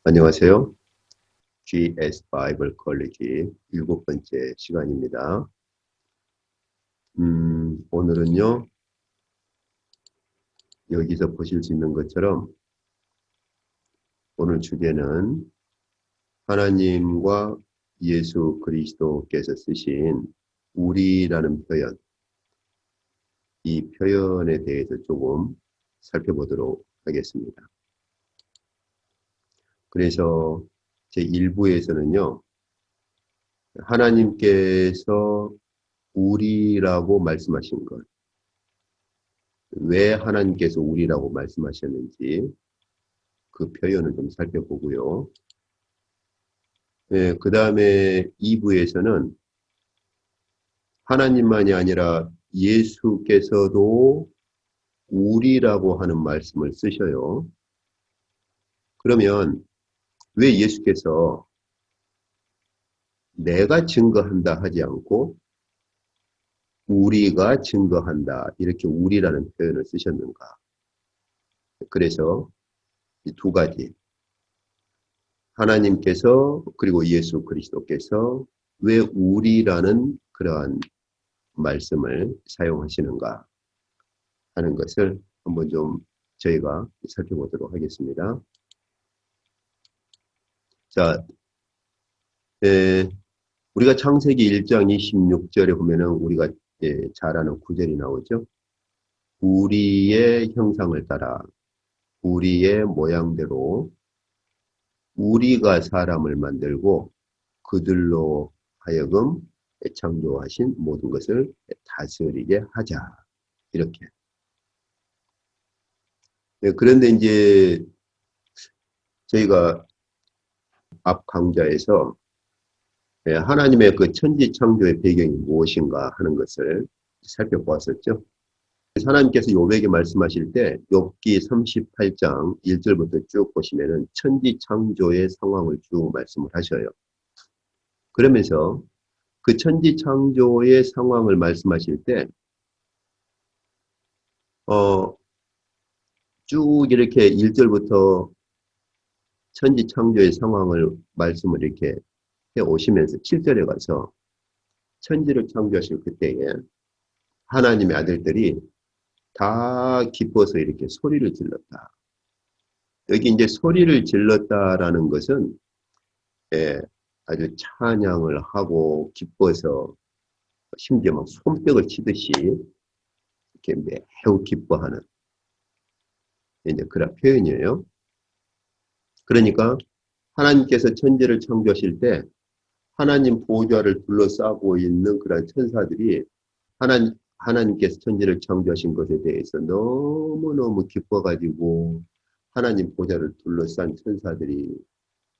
안녕하세요. GS 바이블 컬리지 7번째 시간입니다. 오늘은요, 여기서 보실 수 있는 것처럼 오늘 주제는 하나님과 예수 그리스도께서 쓰신 우리라는 표현, 이 표현에 대해서 조금 살펴보도록 하겠습니다. 그래서 제1부에서는요, 하나님께서 우리라고 말씀하신 것, 왜 하나님께서 우리라고 말씀하셨는지 그 표현을 좀 살펴보고요. 그 다음에 2부에서는 하나님만이 아니라 예수께서도 우리라고 하는 말씀을 쓰셔요. 그러면 왜 예수께서 내가 증거한다 하지 않고 우리가 증거한다 이렇게 우리라는 표현을 쓰셨는가? 그래서 이 두 가지, 하나님께서 그리고 예수 그리스도께서 왜 우리라는 그러한 말씀을 사용하시는가 하는 것을 한번 좀 저희가 살펴보도록 하겠습니다. 자, 우리가 창세기 1장 26절에 보면은 우리가 잘 아는 구절이 나오죠. 우리의 형상을 따라 우리의 모양대로 우리가 사람을 만들고 그들로 하여금 창조하신 모든 것을 다스리게 하자. 이렇게. 그런데 이제 저희가 앞 강좌에서 하나님의 그 천지 창조의 배경이 무엇인가 하는 것을 살펴보았었죠. 하나님께서 욥에게 말씀하실 때 욥기 38장 1절부터 쭉 보시면은 천지 창조의 상황을 쭉 말씀을 하셔요. 그러면서 그 천지 창조의 상황을 말씀하실 때 쭉 이렇게 1절부터 천지 창조의 상황을 말씀을 이렇게 해 오시면서 7절에 가서 천지를 창조하실 그때에 하나님의 아들들이 다 기뻐서 이렇게 소리를 질렀다. 여기 이제 소리를 질렀다라는 것은 아주 찬양을 하고 기뻐서 심지어 막 손뼉을 치듯이 이렇게 매우 기뻐하는 이제 그런 표현이에요. 그러니까 하나님께서 천지를 창조하실 때 하나님 보좌를 둘러싸고 있는 그런 천사들이 하나님께서 천지를 창조하신 것에 대해서 너무너무 기뻐가지고 하나님 보좌를 둘러싼 천사들이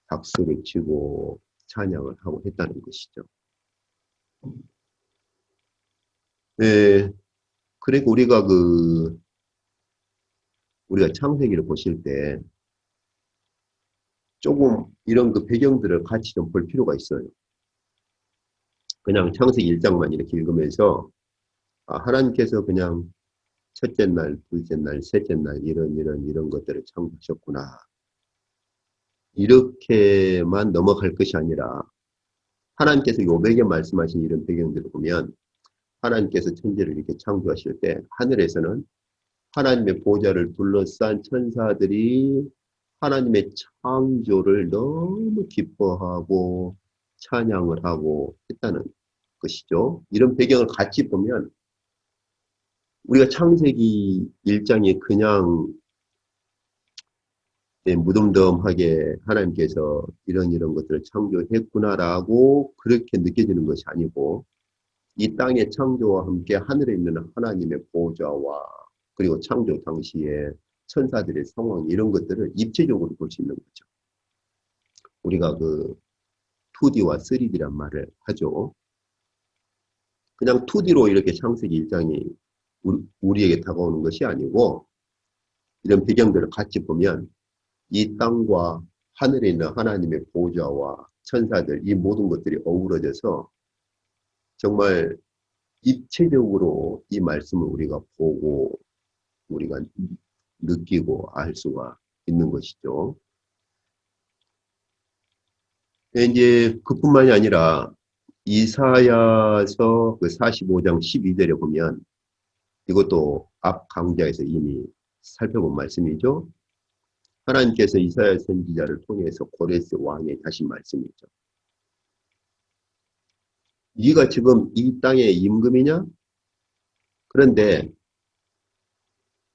박수를 치고 찬양을 하고 했다는 것이죠. 그리고 우리가 창세기를 보실 때 조금 이런 그 배경들을 같이 좀 볼 필요가 있어요. 그냥 창세기 1장만 이렇게 읽으면서 하나님께서 그냥 첫째 날, 둘째 날, 셋째 날 이런 것들을 창조하셨구나. 이렇게만 넘어갈 것이 아니라 하나님께서 욥에게 말씀하신 이런 배경들을 보면 하나님께서 천지를 이렇게 창조하실 때 하늘에서는 하나님의 보좌를 둘러싼 천사들이 하나님의 창조를 너무 기뻐하고 찬양을 하고 했다는 것이죠. 이런 배경을 같이 보면 우리가 창세기 1장이 그냥 무덤덤하게 하나님께서 이런 것들을 창조했구나라고 그렇게 느껴지는 것이 아니고 이 땅의 창조와 함께 하늘에 있는 하나님의 보좌와 그리고 창조 당시에 천사들의 상황 이런 것들을 입체적으로 볼 수 있는 거죠. 우리가 그 2D와 3D란 말을 하죠. 그냥 2D로 이렇게 창세기 1장이 우리에게 다가오는 것이 아니고 이런 배경들을 같이 보면 이 땅과 하늘에 있는 하나님의 보좌와 천사들 이 모든 것들이 어우러져서 정말 입체적으로 이 말씀을 우리가 보고 우리가 느끼고 알 수가 있는 것이죠. 이제 그뿐만이 아니라 이사야서 그 45장 12절에 보면 이것도 앞 강좌에서 이미 살펴본 말씀이죠. 하나님께서 이사야 선지자를 통해서 고레스 왕에 하신 말씀이죠. 네가 지금 이 땅의 임금이냐? 그런데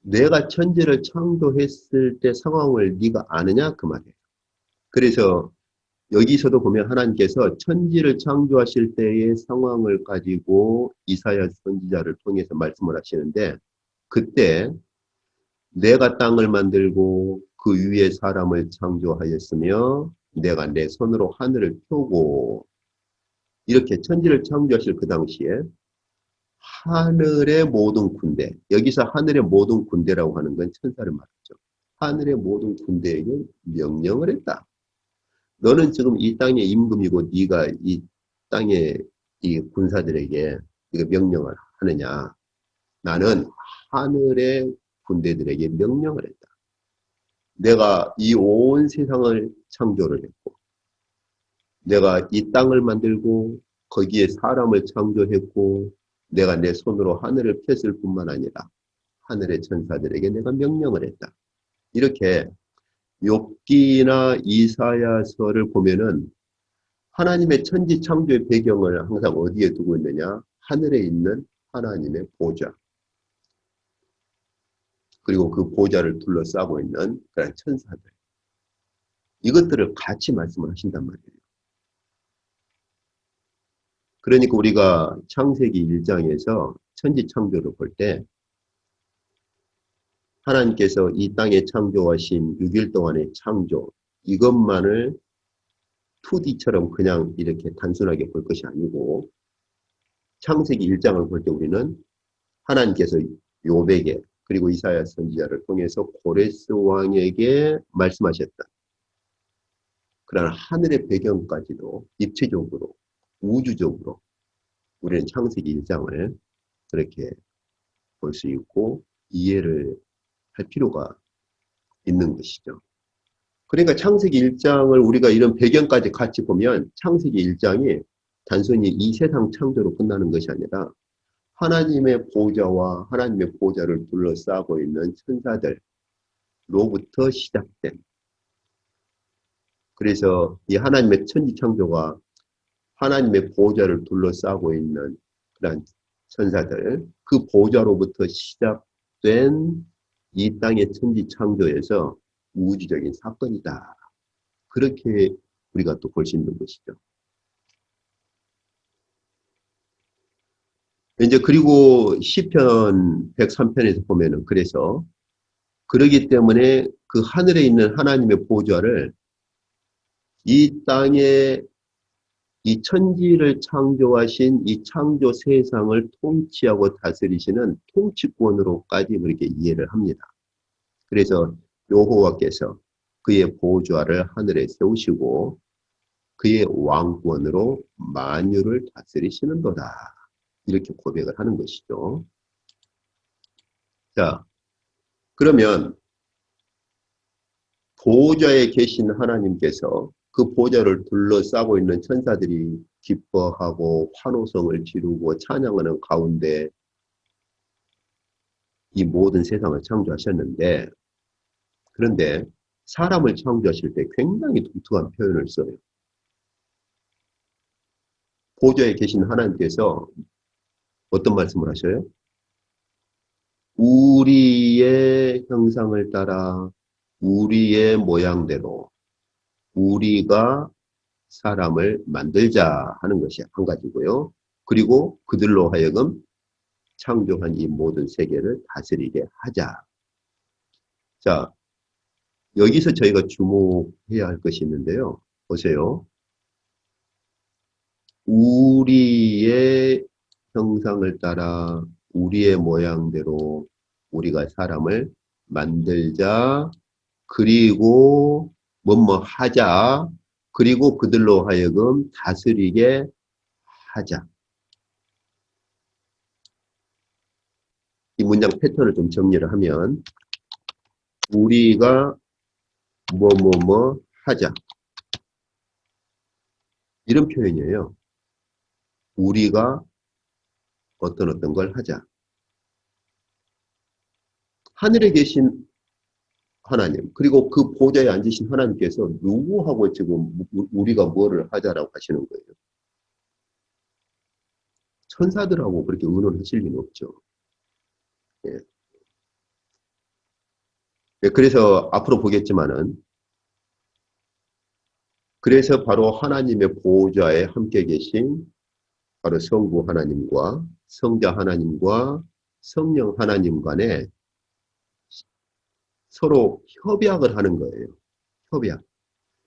내가 천지를 창조했을 때 상황을 네가 아느냐? 그 말이에요. 그래서 여기서도 보면 하나님께서 천지를 창조하실 때의 상황을 가지고 이사야 선지자를 통해서 말씀을 하시는데 그때 내가 땅을 만들고 그 위에 사람을 창조하였으며 내가 내 손으로 하늘을 펴고 이렇게 천지를 창조하실 그 당시에 하늘의 모든 군대, 여기서 하늘의 모든 군대라고 하는 건 천사를 말하죠. 하늘의 모든 군대에게 명령을 했다. 너는 지금 이 땅의 임금이고 네가 이 땅의 이 군사들에게 이거 명령을 하느냐? 나는 하늘의 군대들에게 명령을 했다. 내가 이 온 세상을 창조를 했고 내가 이 땅을 만들고 거기에 사람을 창조했고 내가 내 손으로 하늘을 폈을 뿐만 아니라 하늘의 천사들에게 내가 명령을 했다. 이렇게 욥기나 이사야서를 보면은 하나님의 천지 창조의 배경을 항상 어디에 두고 있느냐? 하늘에 있는 하나님의 보좌. 그리고 그 보좌를 둘러싸고 있는 그런 천사들. 이것들을 같이 말씀을 하신단 말이에요. 그러니까 우리가 창세기 1장에서 천지 창조를 볼 때 하나님께서 이 땅에 창조하신 6일 동안의 창조 이것만을 2D처럼 그냥 이렇게 단순하게 볼 것이 아니고 창세기 1장을 볼 때 우리는 하나님께서 욥에게 그리고 이사야 선지자를 통해서 고레스 왕에게 말씀하셨다. 그러나 하늘의 배경까지도 입체적으로 우주적으로 우리는 창세기 1장을 그렇게 볼 수 있고 이해를 할 필요가 있는 것이죠. 그러니까 창세기 1장을 우리가 이런 배경까지 같이 보면 창세기 1장이 단순히 이 세상 창조로 끝나는 것이 아니라 하나님의 보좌와 하나님의 보좌를 둘러싸고 있는 천사들로부터 시작된 그래서 이 하나님의 천지 창조가 하나님의 보좌를 둘러싸고 있는 그런 천사들 그 보좌로부터 시작된 이 땅의 천지 창조에서 우주적인 사건이다. 그렇게 우리가 또 볼 수 있는 것이죠. 이제 그리고 시편 103편에서 보면은 그래서 그러기 때문에 그 하늘에 있는 하나님의 보좌를 이 땅에 이 천지를 창조하신 이 창조 세상을 통치하고 다스리시는 통치권으로까지 그렇게 이해를 합니다. 그래서 여호와께서 그의 보좌를 하늘에 세우시고 그의 왕권으로 만유를 다스리시는도다. 이렇게 고백을 하는 것이죠. 자, 그러면 보좌에 계신 하나님께서 그 보좌를 둘러싸고 있는 천사들이 기뻐하고 환호성을 지르고 찬양하는 가운데 이 모든 세상을 창조하셨는데 그런데 사람을 창조하실 때 굉장히 독특한 표현을 써요. 보좌에 계신 하나님께서 어떤 말씀을 하셔요? 우리의 형상을 따라 우리의 모양대로 우리가 사람을 만들자 하는 것이 한 가지고요. 그리고 그들로 하여금 창조한 이 모든 세계를 다스리게 하자. 자, 여기서 저희가 주목해야 할 것이 있는데요. 보세요. 우리의 형상을 따라 우리의 모양대로 우리가 사람을 만들자. 그리고 뭐뭐 하자. 그리고 그들로 하여금 다스리게 하자. 이 문장 패턴을 좀 정리를 하면 우리가 뭐뭐뭐 하자. 이런 표현이에요. 우리가 어떤 걸 하자. 하늘에 계신 하나님, 그리고 그 보좌에 앉으신 하나님께서 누구하고 지금 우리가 뭐를 하자라고 하시는 거예요. 천사들하고 그렇게 의논하실 리는 없죠. 예. 예, 그래서 앞으로 보겠지만은, 그래서 바로 하나님의 보좌에 함께 계신 바로 성부 하나님과 성자 하나님과 성령 하나님 간에 서로 협약을 하는 거예요. 협약.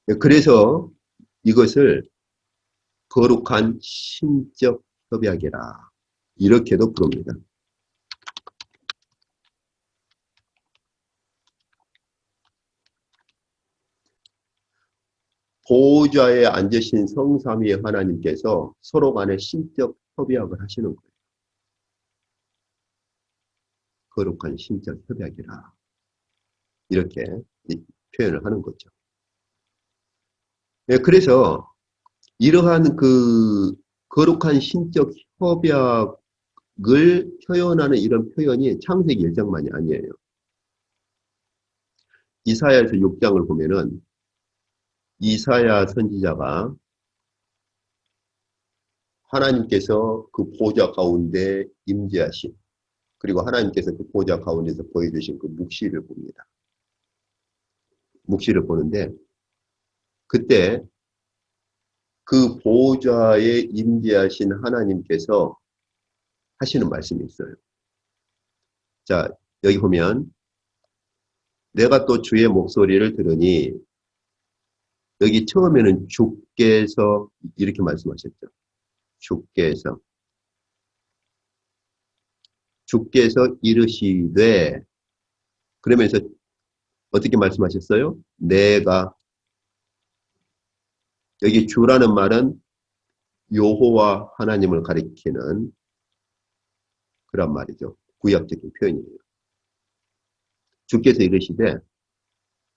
예, 그래서 이것을 거룩한 신적 협약이라 이렇게도 부릅니다. 보호자에 앉으신 성삼위의 하나님께서 서로 간에 신적 협약을 하시는 거예요. 거룩한 신적 협약이라 이렇게 표현을 하는 거죠. 네, 그래서 이러한 그 거룩한 신적 협약을 표현하는 이런 표현이 창세기 1장만이 아니에요. 이사야에서 6장을 보면은 이사야 선지자가 하나님께서 그 보좌 가운데 임재하신 그리고 하나님께서 그 보좌 가운데서 보여주신 그 묵시를 봅니다. 묵시를 보는데 그때 그 보좌에 임재하신 하나님께서 하시는 말씀이 있어요. 자, 여기 보면 내가 또 주의 목소리를 들으니 여기 처음에는 주께서 이렇게 말씀하셨죠. 주께서 이르시되 그러면서 어떻게 말씀하셨어요? 내가 여기 주라는 말은 여호와 하나님을 가리키는 그런 말이죠. 구약적인 표현이에요. 주께서 이르시되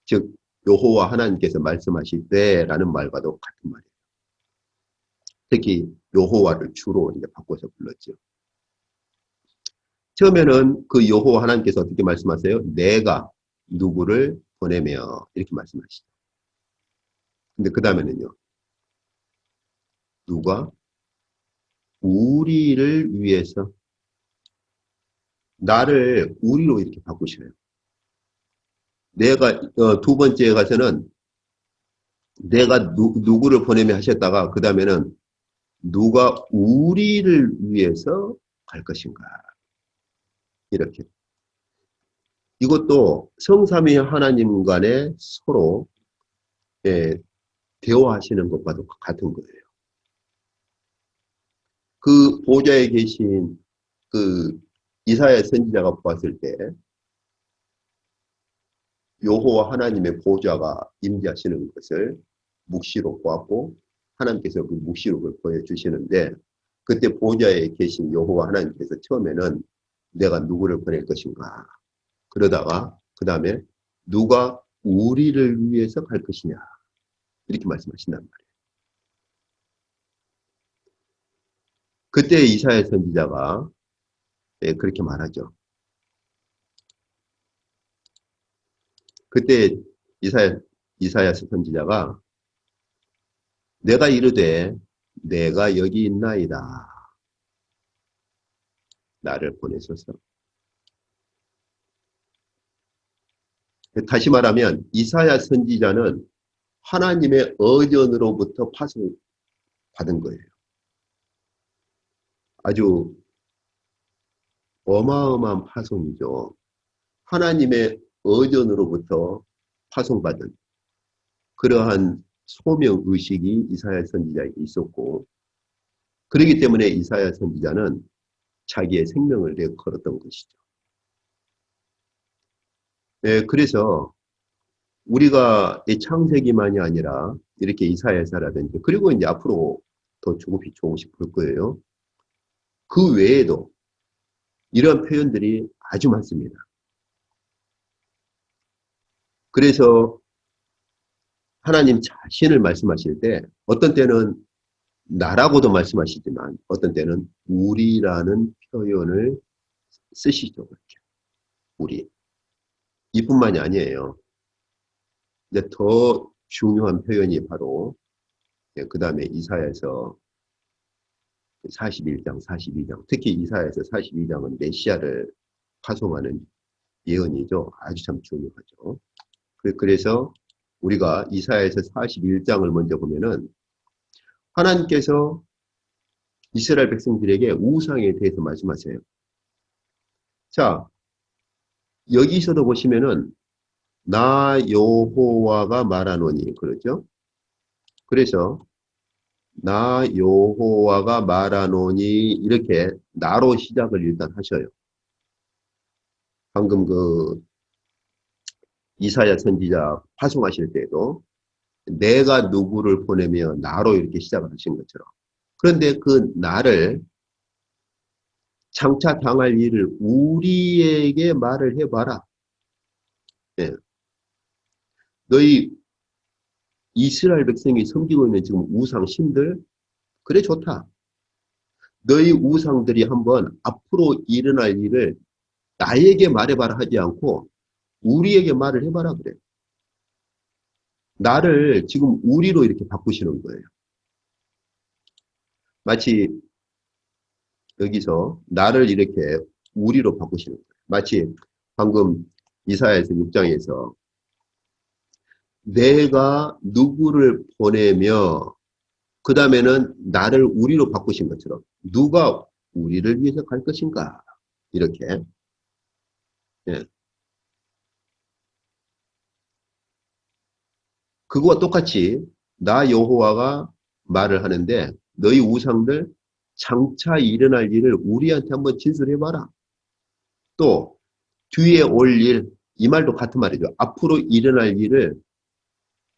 즉 여호와 하나님께서 말씀하시되라는 말과도 같은 말이에요. 특히 여호와를 주로 이제 바꿔서 불렀죠. 처음에는 그 여호와 하나님께서 어떻게 말씀하세요? 내가 누구를 보내며 이렇게 말씀하시죠. 근데 그 다음에는요. 누가 우리를 위해서 나를 우리로 이렇게 바꾸셔요. 내가 두 번째에 가서는 내가 누구를 보내며 하셨다가 그 다음에는 누가 우리를 위해서 갈 것인가 이렇게 이것도 성삼위 하나님 간에 서로 예, 대화하시는 것과도 같은 거예요. 그 보좌에 계신 그 이사야 선지자가 보았을 때 여호와 하나님의 보좌가 임재하시는 것을 묵시로 보았고 하나님께서 그 묵시록을 보여주시는데 그때 보좌에 계신 여호와 하나님께서 처음에는 내가 누구를 보낼 것인가 그러다가 그 다음에 누가 우리를 위해서 갈 것이냐 이렇게 말씀하신단 말이에요. 그때 이사야 선지자가 그렇게 말하죠. 그때 이사야 선지자가 내가 이르되 내가 여기 있나이다. 나를 보내소서. 다시 말하면 이사야 선지자는 하나님의 의견으로부터 파송받은 거예요. 아주 어마어마한 파송이죠. 하나님의 의견으로부터 파송받은 그러한 소명의식이 이사야 선지자에게 있었고 그렇기 때문에 이사야 선지자는 자기의 생명을 내어 걸었던 것이죠. 네, 그래서 우리가 이 창세기만이 아니라 이렇게 이사야서라든지 그리고 이제 앞으로 더 조금씩 볼 거예요. 그 외에도 이런 표현들이 아주 많습니다. 그래서 하나님 자신을 말씀하실 때 어떤 때는 나라고도 말씀하시지만 어떤 때는 우리라는 표현을 쓰시죠. 그렇게. 우리. 이뿐만이 아니에요. 근데 더 중요한 표현이 바로 그 다음에 이사야에서 41장, 42장, 특히 이사야에서 42장은 메시아를 파송하는 예언이죠. 아주 참 중요하죠. 그래서 우리가 이사야에서 41장을 먼저 보면은 하나님께서 이스라엘 백성들에게 우상에 대해서 말씀하세요. 자, 여기서도 보시면은 나 여호와가 말하노니 그러죠. 그래서 나 여호와가 말하노니 이렇게 나로 시작을 일단 하셔요. 방금 그 이사야 선지자 파송하실 때도 내가 누구를 보내며 나로 이렇게 시작을 하신 것처럼. 그런데 그 나를 장차 당할 일을 우리에게 말을 해봐라. 예. 너희 이스라엘 백성이 섬기고 있는 지금 우상 신들 그래 좋다. 너희 우상들이 한번 앞으로 일어날 일을 나에게 말해봐라 하지 않고 우리에게 말을 해봐라 그래. 나를 지금 우리로 이렇게 바꾸시는 거예요. 마치 여기서 나를 이렇게 우리로 바꾸시는 거예요. 마치 방금 이사야에서 6장에서 내가 누구를 보내며 그 다음에는 나를 우리로 바꾸신 것처럼 누가 우리를 위해서 갈 것인가 이렇게 예. 그거와 똑같이 나 여호와가 말을 하는데 너희 우상들 장차 일어날 일을 우리한테 한번 진술해봐라. 또 뒤에 올 일, 이 말도 같은 말이죠. 앞으로 일어날 일을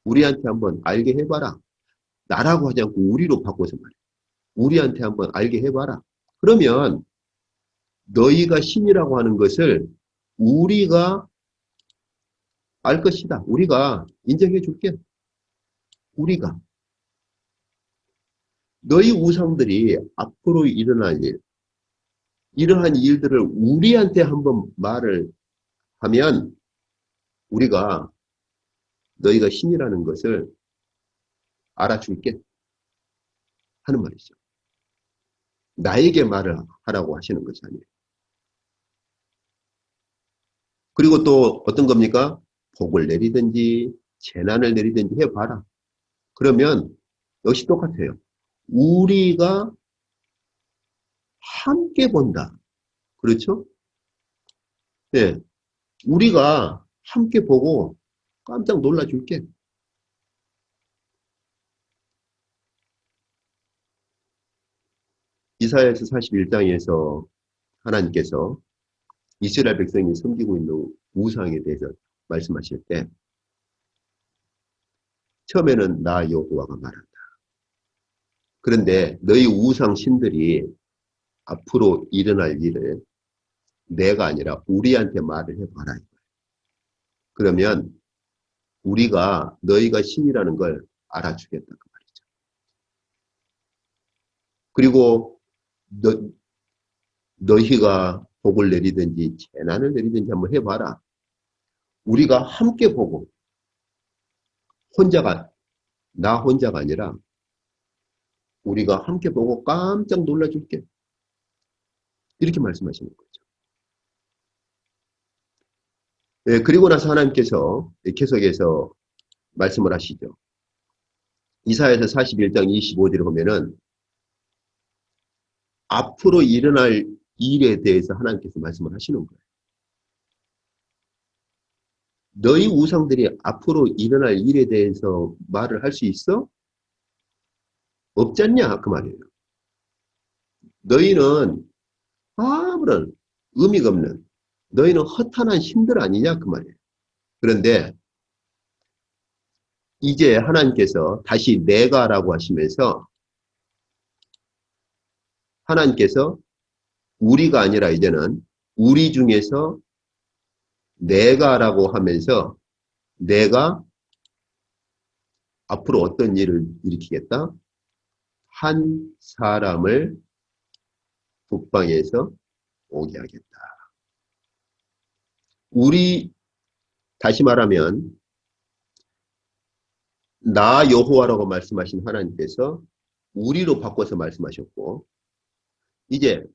우리한테 한번 알게 해봐라. 나라고 하지 않고 우리로 바꿔서 말이야. 우리한테 한번 알게 해봐라. 그러면 너희가 신이라고 하는 것을 우리가 알 것이다. 우리가 인정해 줄게. 우리가. 너희 우상들이 앞으로 일어날 일, 이러한 일들을 우리한테 한번 말을 하면 우리가 너희가 신이라는 것을 알아줄게 하는 말이죠. 나에게 말을 하라고 하시는 것이 아니에요. 그리고 또 어떤 겁니까? 복을 내리든지 재난을 내리든지 해봐라. 그러면 역시 똑같아요. 우리가 함께 본다. 그렇죠? 네. 우리가 함께 보고 깜짝 놀라줄게. 이사야서 41장에서 하나님께서 이스라엘 백성이 섬기고 있는 우상에 대해서 말씀하실 때 처음에는 나 여호와가 말한다. 그런데 너희 우상 신들이 앞으로 일어날 일을 내가 아니라 우리한테 말을 해봐라. 그러면 우리가 너희가 신이라는 걸 알아주겠다 그 말이죠. 그리고 너희가 복을 내리든지 재난을 내리든지 한번 해봐라. 우리가 함께 보고 나 혼자가 아니라 우리가 함께 보고 깜짝 놀라줄게. 이렇게 말씀하시는 거죠. 네, 그리고 나서 하나님께서 계속해서 말씀을 하시죠. 이사야서 41장 25절을 보면은 앞으로 일어날 일에 대해서 하나님께서 말씀을 하시는 거예요. 너희 우상들이 앞으로 일어날 일에 대해서 말을 할 수 있어? 없지 않냐? 그 말이에요. 너희는 아무런 의미가 없는 너희는 허탄한 신들 아니냐? 그 말이에요. 그런데 이제 하나님께서 다시 내가라고 하시면서 하나님께서 우리가 아니라 이제는 우리 중에서 내가라고 하면서 내가 앞으로 어떤 일을 일으키겠다? 한 사람을 북방에서 오게 하겠다. 다시 말하면 나 여호와라고 말씀하신 하나님께서 우리로 바꿔서 말씀하셨고, 이제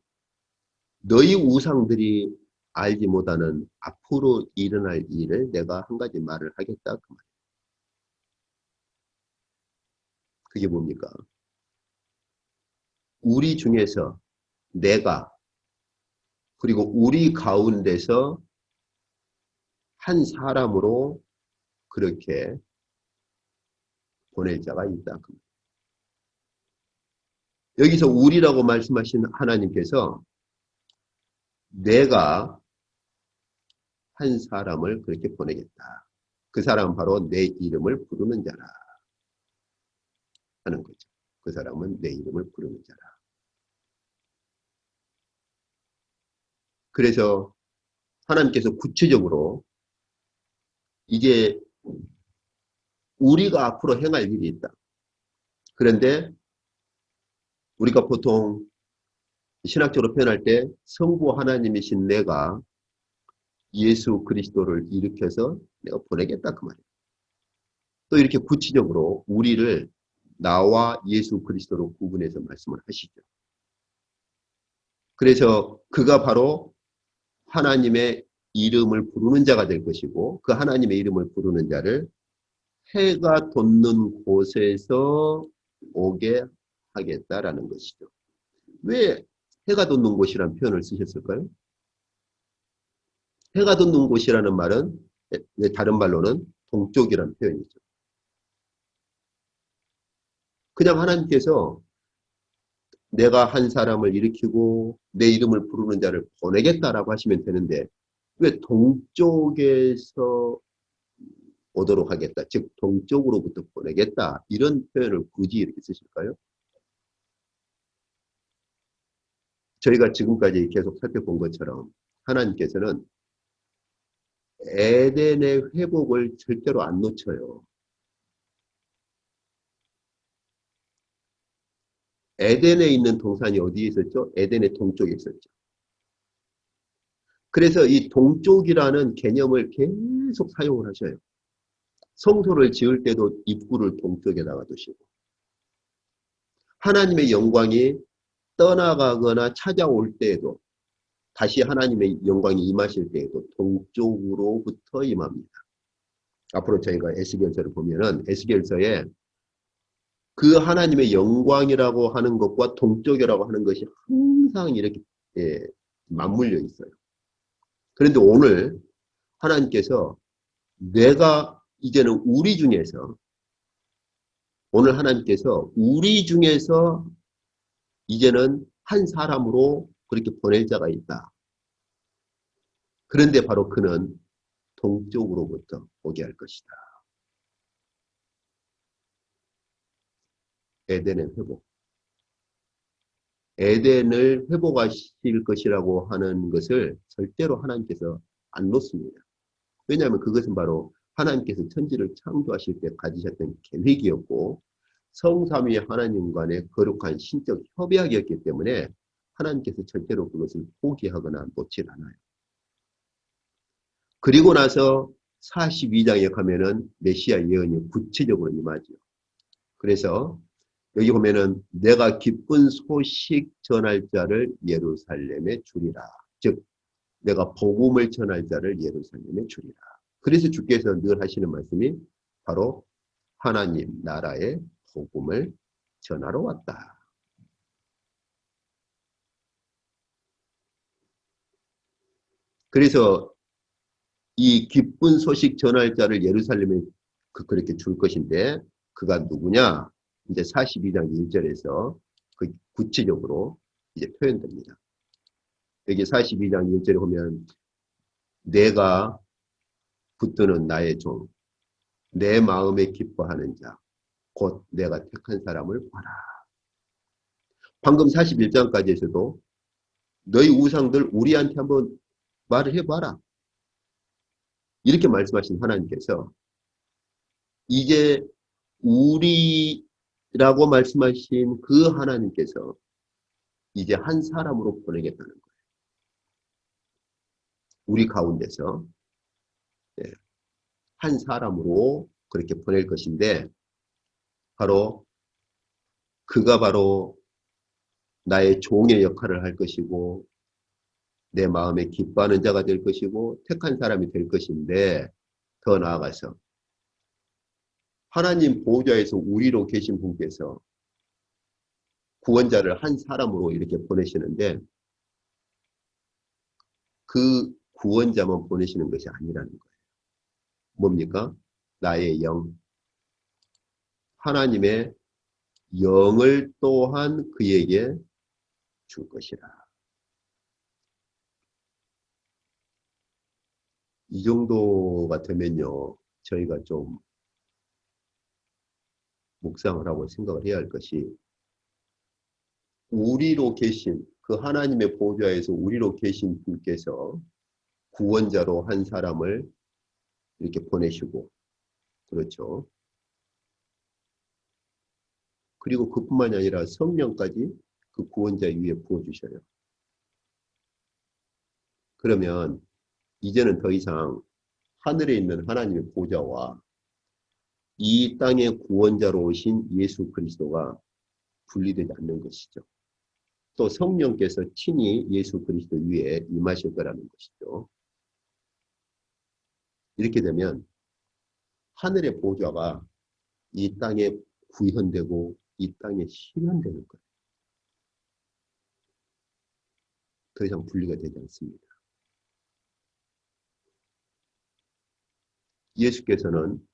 너희 우상들이 알지 못하는 앞으로 일어날 일을 내가 한 가지 말을 하겠다. 그 말. 그게 뭡니까? 우리 중에서 내가, 그리고 우리 가운데서 한 사람으로 그렇게 보낼 자가 있다. 여기서 우리라고 말씀하신 하나님께서 내가 한 사람을 그렇게 보내겠다. 그 사람은 바로 내 이름을 부르는 자라 하는 거죠. 그 사람은 내 이름을 부르는 자라. 그래서 하나님께서 구체적으로 이제 우리가 앞으로 행할 일이 있다. 그런데 우리가 보통 신학적으로 표현할 때 성부 하나님이신 내가 예수 그리스도를 일으켜서 내가 보내겠다 그 말이에요. 또 이렇게 구체적으로 우리를 나와 예수 그리스도로 구분해서 말씀을 하시죠. 그래서 그가 바로 하나님의 이름을 부르는 자가 될 것이고, 그 하나님의 이름을 부르는 자를 해가 돋는 곳에서 오게 하겠다라는 것이죠. 왜 해가 돋는 곳이라는 표현을 쓰셨을까요? 해가 돋는 곳이라는 말은 다른 말로는 동쪽이라는 표현이죠. 그냥 하나님께서 내가 한 사람을 일으키고 내 이름을 부르는 자를 보내겠다라고 하시면 되는데 왜 동쪽에서 오도록 하겠다, 즉 동쪽으로부터 보내겠다 이런 표현을 굳이 이렇게 쓰실까요? 저희가 지금까지 계속 살펴본 것처럼 하나님께서는 에덴의 회복을 절대로 안 놓쳐요. 에덴에 있는 동산이 어디에 있었죠? 에덴의 동쪽에 있었죠. 그래서 이 동쪽이라는 개념을 계속 사용을 하셔요. 성소를 지을 때도 입구를 동쪽에다가 두시고, 하나님의 영광이 떠나가거나 찾아올 때에도, 다시 하나님의 영광이 임하실 때에도 동쪽으로부터 임합니다. 앞으로 저희가 에스겔서를 보면은 에스겔서에 그 하나님의 영광이라고 하는 것과 동쪽이라고 하는 것이 항상 이렇게 맞물려 있어요. 그런데 오늘 하나님께서 내가 이제는 오늘 하나님께서 우리 중에서 이제는 한 사람으로 그렇게 보낼 자가 있다. 그런데 바로 그는 동쪽으로부터 오게 할 것이다. 에덴의 회복. 에덴을 회복하실 것이라고 하는 것을 절대로 하나님께서 안 놓습니다. 왜냐하면 그것은 바로 하나님께서 천지를 창조하실 때 가지셨던 계획이었고 성삼위 하나님 간의 거룩한 신적 협약이었기 때문에 하나님께서 절대로 그것을 포기하거나 놓질 않아요. 그리고 나서 42장에 가면은 메시아 예언이 구체적으로 임하죠. 그래서 여기 보면은 내가 기쁜 소식 전할 자를 예루살렘에 주리라. 즉 내가 복음을 전할 자를 예루살렘에 주리라. 그래서 주께서 늘 하시는 말씀이 바로 하나님 나라의 복음을 전하러 왔다. 그래서 이 기쁜 소식 전할 자를 예루살렘에 그렇게 줄 것인데 그가 누구냐? 이제 42장 1절에서 그 구체적으로 이제 표현됩니다. 여기 42장 1절에 보면 내가 붙드는 나의 종, 내 마음에 기뻐하는 자, 곧 내가 택한 사람을 봐라. 방금 41장까지에서도 너희 우상들 우리한테 한번 말을 해봐라. 이렇게 말씀하신 하나님께서 이제 우리 라고 말씀하신 그 하나님께서 이제 한 사람으로 보내겠다는 거예요. 우리 가운데서 한 사람으로 그렇게 보낼 것인데 그가 바로 나의 종의 역할을 할 것이고 내 마음에 기뻐하는 자가 될 것이고 택한 사람이 될 것인데 더 나아가서 하나님 보호자에서 우리로 계신 분께서 구원자를 한 사람으로 이렇게 보내시는데 그 구원자만 보내시는 것이 아니라는 거예요. 뭡니까? 나의 영, 하나님의 영을 또한 그에게 줄 것이라. 이 정도가 되면요, 저희가 좀 묵상을 하고 생각을 해야 할 것이 우리로 계신 그 하나님의 보좌에서 우리로 계신 분께서 구원자로 한 사람을 이렇게 보내시고 그렇죠. 그리고 그뿐만이 아니라 성령까지 그 구원자 위에 부어주셔요. 그러면 이제는 더 이상 하늘에 있는 하나님의 보좌와 이 땅의 구원자로 오신 예수 그리스도가 분리되지 않는 것이죠. 또 성령께서 친히 예수 그리스도 위에 임하실 거라는 것이죠. 이렇게 되면 하늘의 보좌가 이 땅에 구현되고 이 땅에 실현되는 거예요. 더 이상 분리가 되지 않습니다. 예수께서는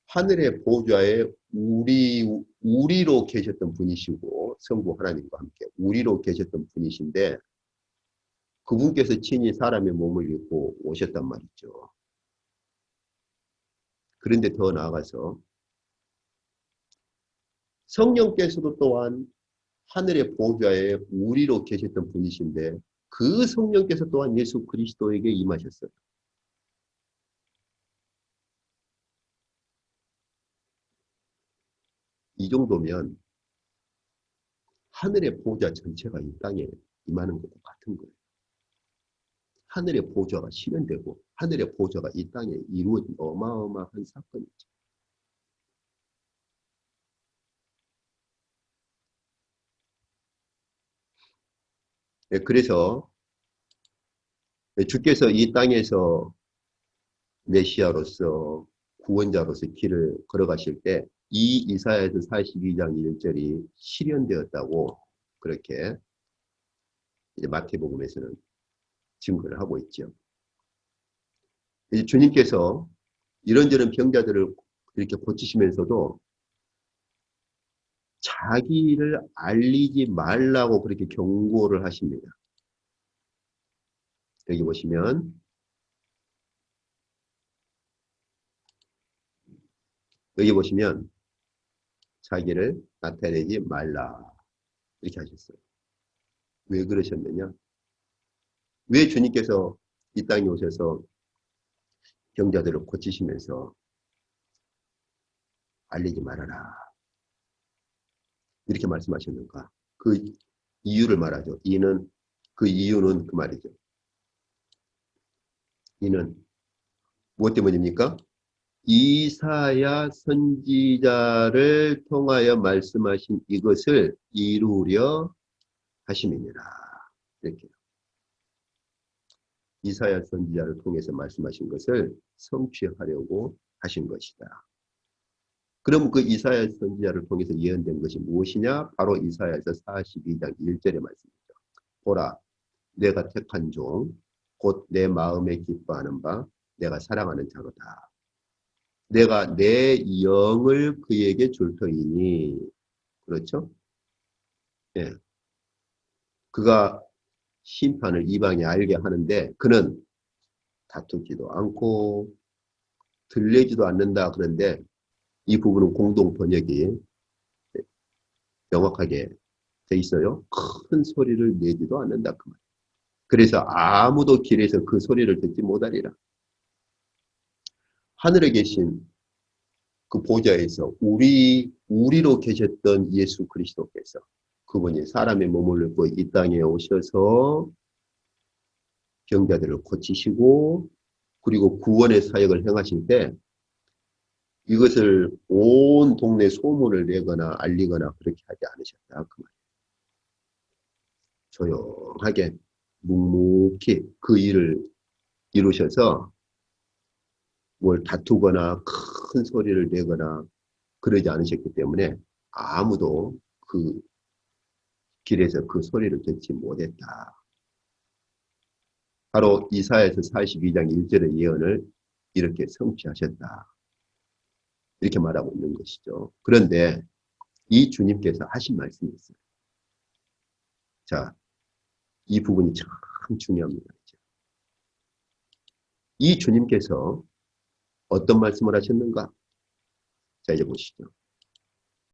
하늘의 보좌에 우리로 계셨던 분이시고 성부 하나님과 함께 우리로 계셨던 분이신데 그분께서 친히 사람의 몸을 입고 오셨단 말이죠. 그런데 더 나아가서 성령께서도 또한 하늘의 보좌에 우리로 계셨던 분이신데 그 성령께서 또한 예수 그리스도에게 임하셨어요. 이 정도면 하늘의 보좌 전체가 이 땅에 임하는 것과 같은 거예요. 하늘의 보좌가 실현되고 하늘의 보좌가 이 땅에 이루어진 어마어마한 사건이죠. 네, 그래서 주께서 이 땅에서 메시아로서 구원자로서 길을 걸어가실 때 이 이사야서 42장 1절이 실현되었다고 그렇게 이제 마태복음에서는 증거를 하고 있죠. 이제 주님께서 이런저런 병자들을 이렇게 고치시면서도 자기를 알리지 말라고 그렇게 경고를 하십니다. 여기 보시면 자기를 나타내지 말라 이렇게 하셨어요. 왜 그러셨느냐? 왜 주님께서 이 땅에 오셔서 병자들을 고치시면서 알리지 말아라 이렇게 말씀하셨는가? 그 이유를 말하죠. 그 이유는 그 말이죠. 이는 무엇 때문입니까? 이사야 선지자를 통하여 말씀하신 이것을 이루려 하심이니라. 이렇게 이사야 선지자를 통해서 말씀하신 것을 성취하려고 하신 것이다. 그럼 그 이사야 선지자를 통해서 예언된 것이 무엇이냐? 바로 이사야서 42장 1절의 말씀이죠. 보라, 내가 택한 종, 곧 내 마음에 기뻐하는 바, 내가 사랑하는 자로다. 내가 내 영을 그에게 줄 터이니. 그렇죠? 예. 그가 심판을 이방에 알게 하는데 그는 다투지도 않고 들리지도 않는다. 그런데 이 부분은 공동 번역이 명확하게 돼 있어요. 큰 소리를 내지도 않는다. 그 말. 그래서 아무도 길에서 그 소리를 듣지 못하리라. 하늘에 계신 그 보좌에서 우리로 계셨던 예수 그리스도께서 그분이 사람의 몸을 입고 이 땅에 오셔서 병자들을 고치시고 그리고 구원의 사역을 행하실 때 이것을 온 동네 소문을 내거나 알리거나 그렇게 하지 않으셨다. 그 말. 조용하게 묵묵히 그 일을 이루셔서 뭘 다투거나 큰 소리를 내거나 그러지 않으셨기 때문에 아무도 그 길에서 그 소리를 듣지 못했다. 바로 이사야서 42장 1절의 예언을 이렇게 성취하셨다. 이렇게 말하고 있는 것이죠. 그런데 이 주님께서 하신 말씀이 있어요. 자, 이 부분이 참 중요합니다. 이 주님께서 어떤 말씀을 하셨는가? 자, 이제 보시죠.